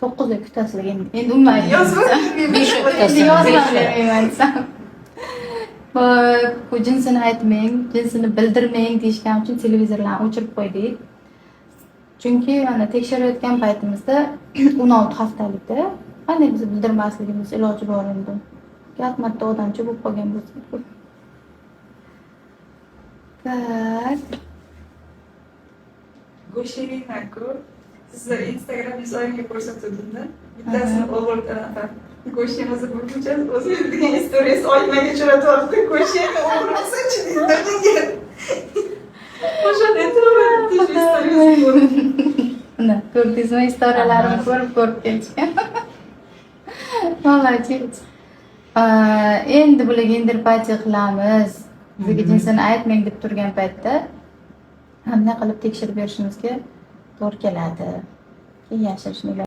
9'da kutasizlar endi umuman Yozmadim. 5 endi yozmayman desam. Bu jinsini aytmang, jinsini bildirmang deyishgani uchun televizorlarni o'chirib qo'ydik. Chunki mana tekshirayotgan paytimizda 16 haftalikda qanday biz bildirmasligimiz iloji bor endi. Yatmatda odamcha bo'lib qolgan bo'lsa. Tak. Go'shevinaku. Sizlar Instagram hesabimga ko'rsatuvdim-da. Bittasini o'g'irdan go'shtimizni bo'lguncha o'zi degan stories oynaga jo'natyapti. Go'shtni o'g'irlasachi deydi. O'shanda e'tirof stories Mana ko'rdingizmi, istoriyalarimni ko'rib kelishgan. Молодец. Endi bularga interpatiya qilamiz. Bizga jinsini aytmang deb turgan paytda qanday qilib tekshirib berishimizga to'g'ri keladi. Keyin yashirishni